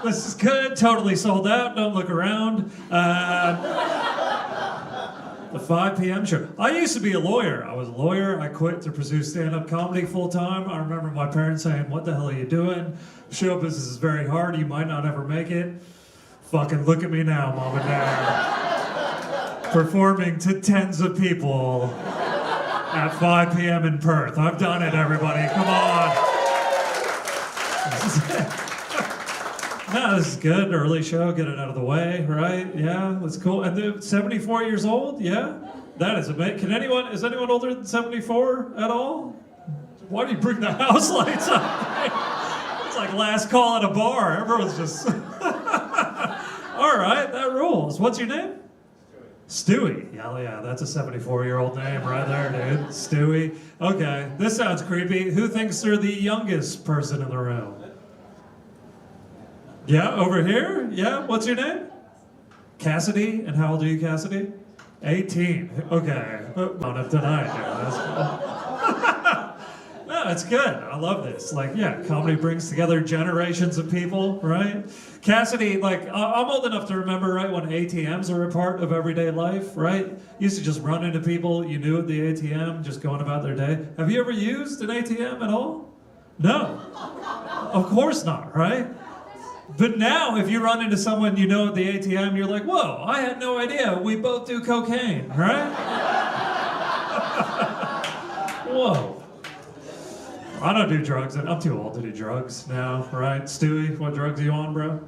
this is good, totally sold out, don't look around. The 5 p.m. show. I used to be a lawyer. I was a lawyer. I quit to pursue stand-up comedy full-time. I remember my parents saying, "What the hell are you doing? Show business is very hard. You might not ever make it." Fucking look at me now, Mom and Dad. Performing to tens of people at 5 p.m. in Perth. I've done it, everybody. Come on. No, this is good. Early show, get it out of the way, right? Yeah, that's cool. And they're 74 years old? Yeah? That is amazing. Is anyone older than 74 at all? Why do you bring the house lights up? It's like last call at a bar. Everyone's just... All right, that rules. What's your name? Stewie. Yeah, that's a 74-year-old name right there, dude. Stewie. Okay, this sounds creepy. Who thinks they're the youngest person in the room? Yeah, over here? Yeah, what's your name? Cassidy. And how old are you, Cassidy? 18. Okay. On it tonight, dude. That's cool. No, Yeah, it's good. I love this. Like, yeah, comedy brings together generations of people, right? Cassidy, like, I'm old enough to remember, right, when ATMs were a part of everyday life, right? You used to just run into people you knew at the ATM, just going about their day. Have you ever used an ATM at all? No. Of course not, right? But now, if you run into someone you know at the ATM, you're like, whoa, I had no idea. We both do cocaine, right? Whoa. I don't do drugs, and I'm too old to do drugs now, right? Stewie, what drugs are you on, bro?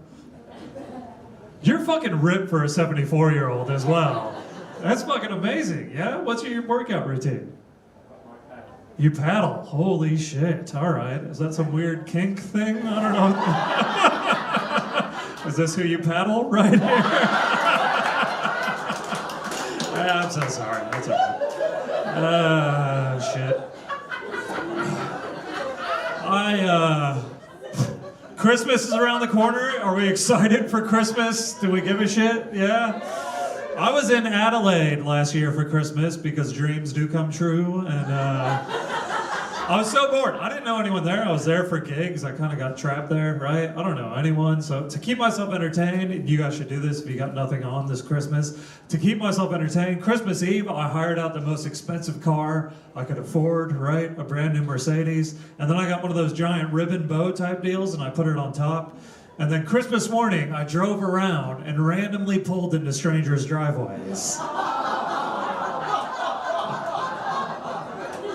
You're fucking ripped for a 74-year-old as well. That's fucking amazing, yeah? What's your workout routine? You paddle. Holy shit. All right. Is that some weird kink thing? I don't know. Is this who you paddle right here? I'm so sorry. That's all right. Shit. Christmas is around the corner. Are we excited for Christmas? Do we give a shit? Yeah? I was in Adelaide last year for Christmas because dreams do come true, and I was so bored. I didn't know anyone there. I was there for gigs. I kind of got trapped there, right? I don't know anyone. So to keep myself entertained, you guys should do this if you got nothing on this Christmas. To keep myself entertained, Christmas Eve, I hired out the most expensive car I could afford, right? A brand new Mercedes. And then I got one of those giant ribbon bow type deals, and I put it on top. And then Christmas morning, I drove around and randomly pulled into strangers' driveways.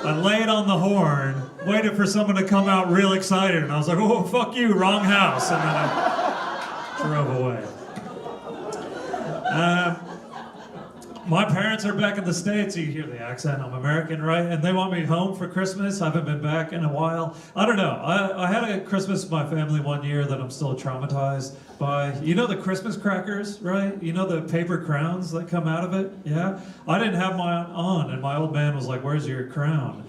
I laid on the horn, waited for someone to come out real excited, and I was like, oh, fuck you, wrong house. And then I drove away. My parents are back in the States. You hear the accent, I'm American, right? And they want me home for Christmas. I haven't been back in a while. I don't know. I had a Christmas with my family one year that I'm still traumatized by. You know the Christmas crackers, right? You know the paper crowns that come out of it? Yeah? I didn't have mine on, and my old man was like, where's your crown?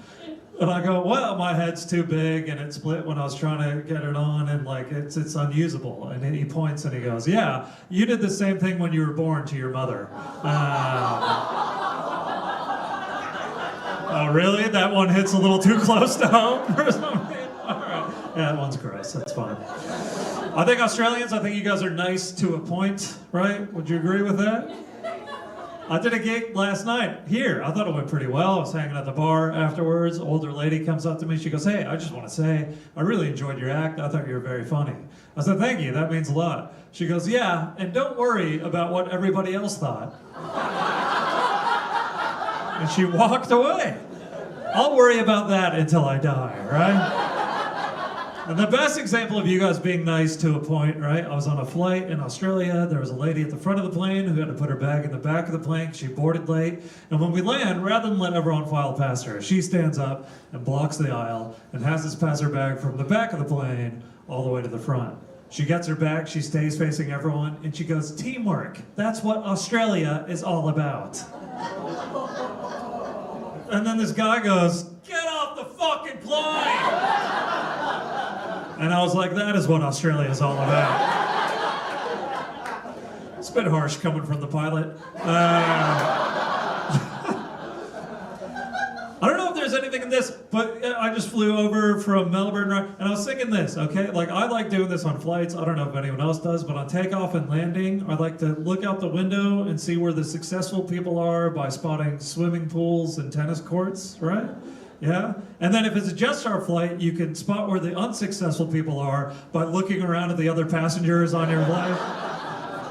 And I go, well, my head's too big, and it split when I was trying to get it on, and like it's unusable. And he points and he goes, yeah, you did the same thing when you were born to your mother. Oh, really? That one hits a little too close to home or something? All right. Yeah, that one's gross. That's fine. I think Australians, I think you guys are nice to a point, right? Would you agree with that? I did a gig last night here. I thought it went pretty well. I was hanging at the bar afterwards. Older lady comes up to me. She goes, hey, I just want to say, I really enjoyed your act. I thought you were very funny. I said, thank you. That means a lot. She goes, yeah, and don't worry about what everybody else thought. And she walked away. I'll worry about that until I die, right? And the best example of you guys being nice to a point, right? I was on a flight in Australia. There was a lady at the front of the plane who had to put her bag in the back of the plane. She boarded late. And when we land, rather than let everyone file past her, she stands up and blocks the aisle and has us pass her bag from the back of the plane all the way to the front. She gets her bag, she stays facing everyone, and she goes, teamwork. That's what Australia is all about. And then this guy goes, get off the fucking plane! And I was like, that is what Australia is all about. It's a bit harsh coming from the pilot. I don't know if there's anything in this, but I just flew over from Melbourne, right? And I was thinking this, okay? Like, I like doing this on flights. I don't know if anyone else does, but on takeoff and landing, I like to look out the window and see where the successful people are by spotting swimming pools and tennis courts, right? Yeah? And then if it's a Jetstar flight, you can spot where the unsuccessful people are by looking around at the other passengers on your flight.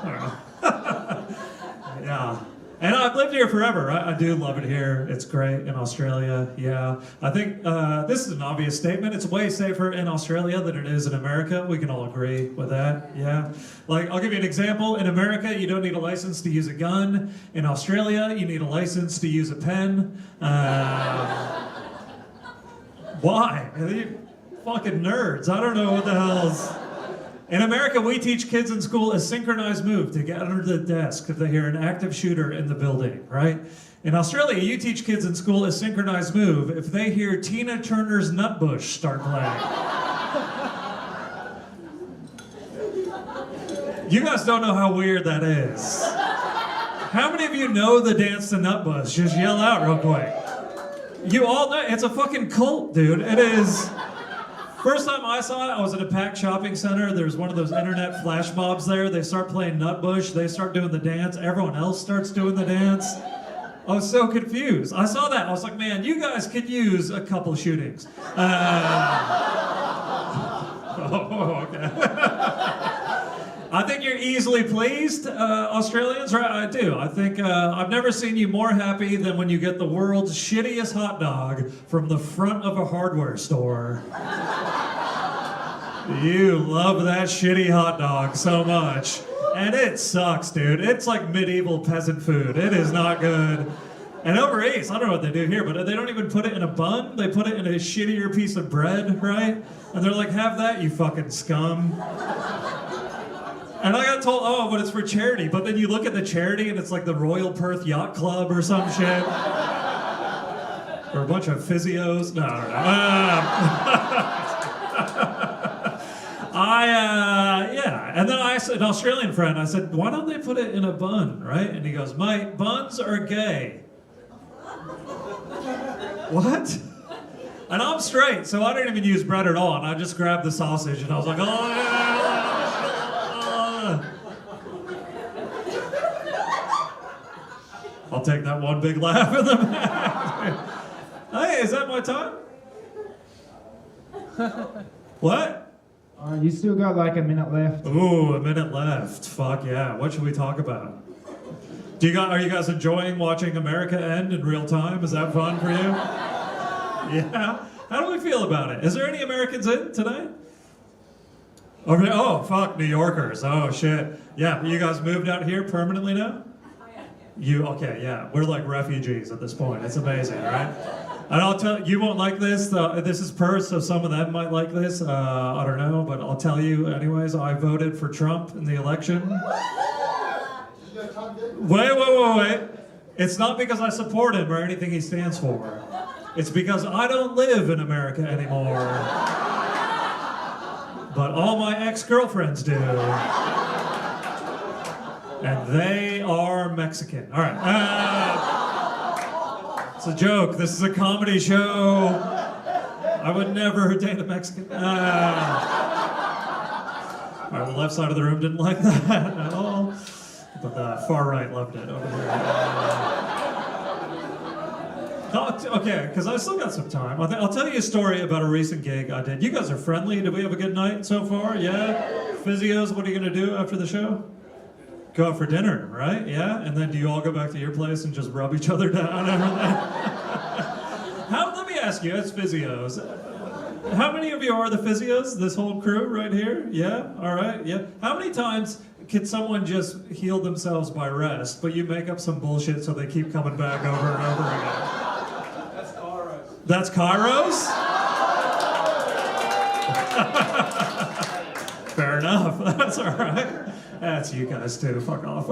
I don't know. Yeah. And I've lived here forever. I do love it here. It's great in Australia, yeah. I think this is an obvious statement. It's way safer in Australia than it is in America. We can all agree with that, yeah. Like, I'll give you an example. In America, you don't need a license to use a gun. In Australia, you need a license to use a pen. Why? They're fucking nerds. I don't know what the hell's... In America, we teach kids in school a synchronized move to get under the desk if they hear an active shooter in the building, right? In Australia, you teach kids in school a synchronized move if they hear Tina Turner's Nutbush start playing. You guys don't know how weird that is. How many of you know the dance to Nutbush? Just yell out real quick. You all know, it's a fucking cult, dude. It is. First time I saw it, I was at a packed shopping center. There's one of those internet flash mobs there. They start playing Nutbush. They start doing the dance. Everyone else starts doing the dance. I was so confused. I saw that. I was like, man, you guys could use a couple shootings. Okay. I think you're easily pleased, Australians, right? I do. I think I've never seen you more happy than when you get the world's shittiest hot dog from the front of a hardware store. You love that shitty hot dog so much. And it sucks, dude. It's like medieval peasant food. It is not good. And over east, I don't know what they do here, but they don't even put it in a bun. They put it in a shittier piece of bread, right? And they're like, have that, you fucking scum. And I got told, oh, but it's for charity. But then you look at the charity and it's like the Royal Perth Yacht Club or some shit. Or a bunch of physios. No, I don't know. Yeah. And then I asked an Australian friend, I said, why don't they put it in a bun, right? And he goes, mate, buns are gay. What? And I'm straight, so I didn't even use bread at all. And I just grabbed the sausage and I was like, oh, yeah. I'll take that one big laugh in the back. Hey, is that my time? What? You still got like a minute left. Ooh, a minute left. Fuck yeah. What should we talk about? Are you guys enjoying watching America end in real time? Is that fun for you? Yeah. How do we feel about it? Is there any Americans in today? Oh, fuck, New Yorkers. Oh, shit. Yeah, you guys moved out here permanently now? Okay, yeah. We're like refugees at this point. It's amazing, right? And I'll tell you, won't like this. This is Perth, so some of them might like this. I don't know, but I'll tell you anyways. I voted for Trump in the election. Wait. It's not because I support him or anything he stands for. It's because I don't live in America anymore. But all my ex-girlfriends do. And they are Mexican. All right. It's a joke. This is a comedy show. I would never date a Mexican. All right, the left side of the room didn't like that at all. But the far right loved it over here. Okay, because I still got some time. I'll tell you a story about a recent gig I did. You guys are friendly. Did we have a good night so far? Yeah? Physios, what are you going to do after the show? Go out for dinner, right? Yeah? And then do you all go back to your place and just rub each other down and everything? Let me ask you, as physios, how many of you are the physios? This whole crew right here? Yeah? All right? Yeah? How many times can someone just heal themselves by rest, but you make up some bullshit so they keep coming back over and over again? That's Kairos? Fair enough. That's all right. That's you guys too. Fuck off.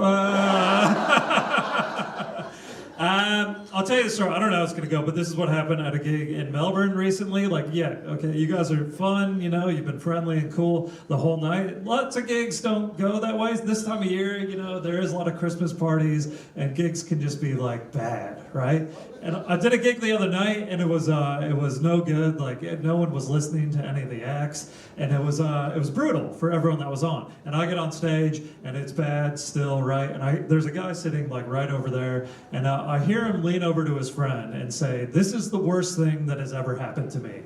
I'll tell you the story. I don't know how it's gonna go, but this is what happened at a gig in Melbourne recently. Like, yeah, okay, you guys are fun, you know, you've been friendly and cool the whole night. Lots of gigs don't go that way. This time of year, you know, there is a lot of Christmas parties, and gigs can just be like bad, right? And I did a gig the other night, and it was no good. Like, no one was listening to any of the acts, and it was brutal for everyone that was on. And I get on stage, and it's bad still, right? And there's a guy sitting like right over there, and I hear him lean over to his friend and say, "This is the worst thing that has ever happened to me."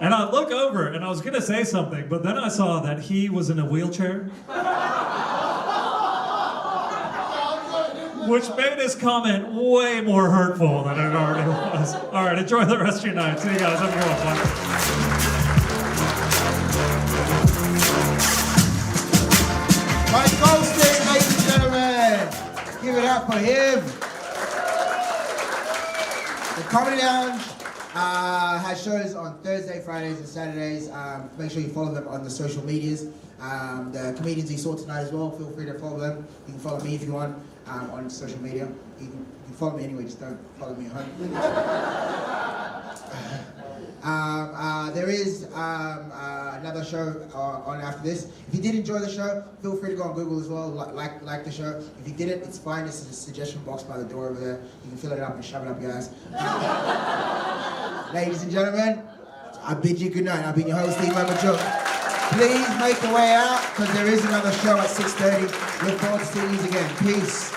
And I look over, and I was gonna say something, but then I saw that he was in a wheelchair. Which made his comment way more hurtful than it already was. All right, enjoy the rest of your night. See you guys. Have a good one. Mike Goldstein, ladies and gentlemen. Give it up for him. The Comedy Lounge has shows on Thursday, Fridays, and Saturdays. Make sure you follow them on the social medias. The comedians you saw tonight as well, feel free to follow them. You can follow me if you want. On social media. You can follow me anyway, just don't follow me at home. There is another another show on after this. If you did enjoy the show, feel free to go on Google as well, like the show. If you didn't, it's fine. There's a suggestion box by the door over there. You can fill it up and shove it up your ass. Ladies and gentlemen, I bid you good night. I've been your host, Steve Machuck. Please make your way out, because there is another show at 6:30. Look forward to seeing you again. Peace.